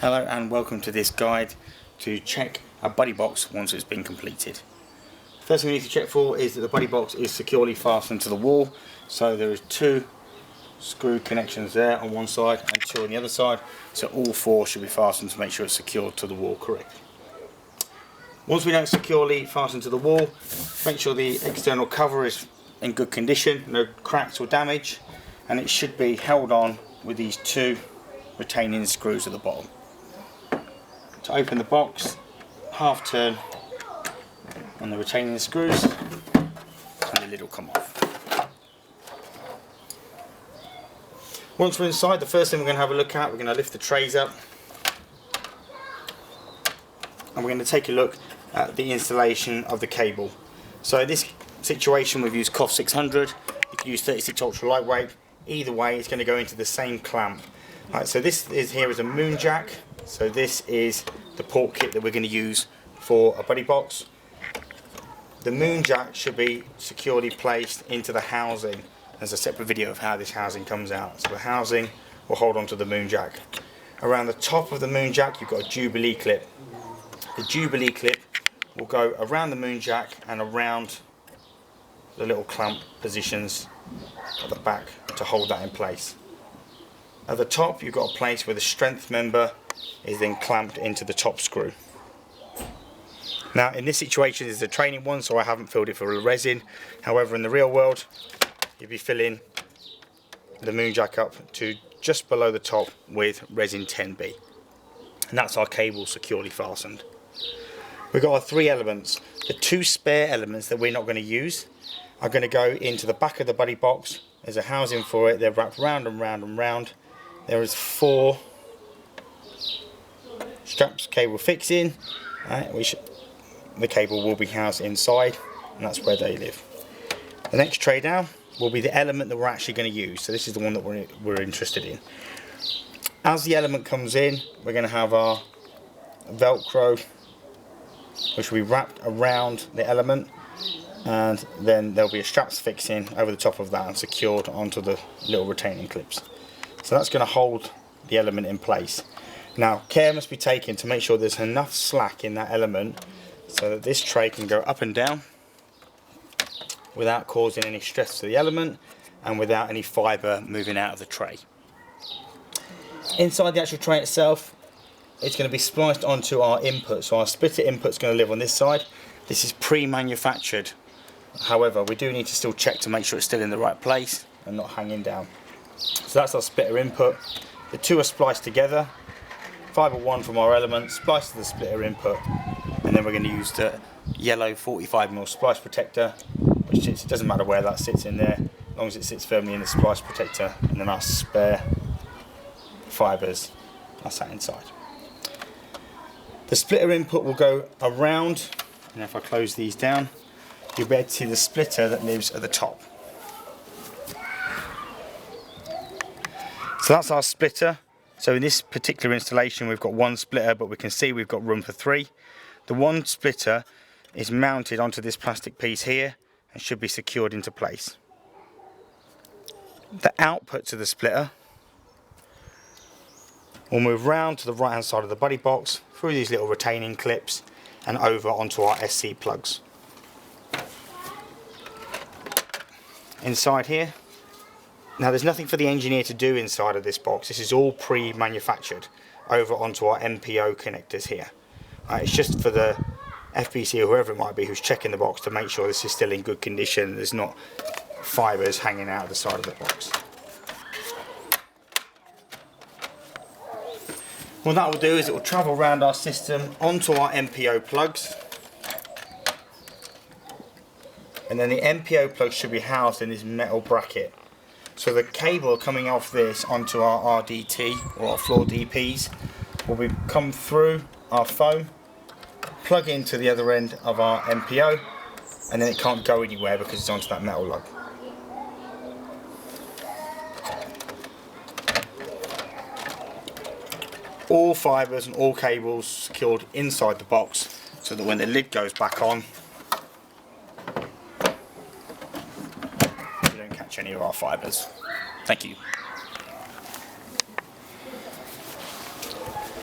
Hello and welcome to this guide to check a buddy box once it's been completed. First thing we need to check for is that the buddy box is securely fastened to the wall. So there is 2 screw connections there on one side and 2 on the other side. So all 4 should be fastened to make sure it's secured to the wall correctly. Once we know it's securely fastened to the wall, make sure the external cover is in good condition, no cracks or damage, and it should be held on with these 2 retaining screws at the bottom. To open the box, half turn on the retaining screws and the lid will come off. Once we're inside, the first thing we're going to have a look at, we're going to lift the trays up and we're going to take a look at the installation of the cable. So in this situation we've used COF 600, you can use 36 ultra lightweight, either way it's going to go into the same clamp. Right, so this here is a moon jack. So this is the port kit that we're going to use for a buddy box. The moon jack should be securely placed into the housing. There's a separate video of how this housing comes out. So the housing will hold on to the moon jack. Around the top of the moon jack you've got a Jubilee clip. The Jubilee clip will go around the moon jack and around the little clamp positions at the back to hold that in place. At the top you've got a place where the strength member is then clamped into the top screw. Now in this situation this is a training one, so I haven't filled it for resin. However, in the real world you'll be filling the moon jack up to just below the top with resin 10B, and that's our cable securely fastened. We've got our 3 elements. The 2 spare elements that we're not going to use are going to go into the back of the buddy box. There's a housing for it, they're wrapped round and round and round. There is 4 straps cable fixing, the cable will be housed inside, and that's where they live. The next tray down will be the element that we're actually going to use, so this is the one that we're interested in. As the element comes in, we're going to have our Velcro, which will be wrapped around the element, and then there'll be a straps fixing over the top of that and secured onto the little retaining clips. So that's going to hold the element in place. Now care must be taken to make sure there's enough slack in that element so that this tray can go up and down without causing any stress to the element and without any fibre moving out of the tray. Inside the actual tray itself, it's going to be spliced onto our input. So our splitter input is going to live on this side. This is pre-manufactured. However, we do need to still check to make sure it's still in the right place and not hanging down. So that's our splitter input. The 2 are spliced together. Fibre 1 from our element, spliced to the splitter input, and then we're going to use the yellow 45mm splice protector, which it doesn't matter where that sits in there, as long as it sits firmly in the splice protector, and then our spare fibres are sat inside. The splitter input will go around, and if I close these down, you'll be able to see the splitter that lives at the top. So that's our splitter. So in this particular installation we've got 1 splitter, but we can see we've got room for 3. The 1 splitter is mounted onto this plastic piece here and should be secured into place. The output to the splitter will move round to the right hand side of the buddy box through these little retaining clips and over onto our SC plugs. Inside here, now there's nothing for the engineer to do inside of this box. This is all pre-manufactured over onto our MPO connectors here. It's just for the FPC or whoever it might be who's checking the box to make sure this is still in good condition. There's not fibres hanging out of the side of the box. What that will do is it will travel around our system onto our MPO plugs. And then the MPO plug should be housed in this metal bracket. So the cable coming off this onto our RDT or our floor DPs will come through our foam, plug into the other end of our MPO, and then it can't go anywhere because it's onto that metal lug. All fibres and all cables secured inside the box so that when the lid goes back on, we don't catch any of our fibres. Thank you.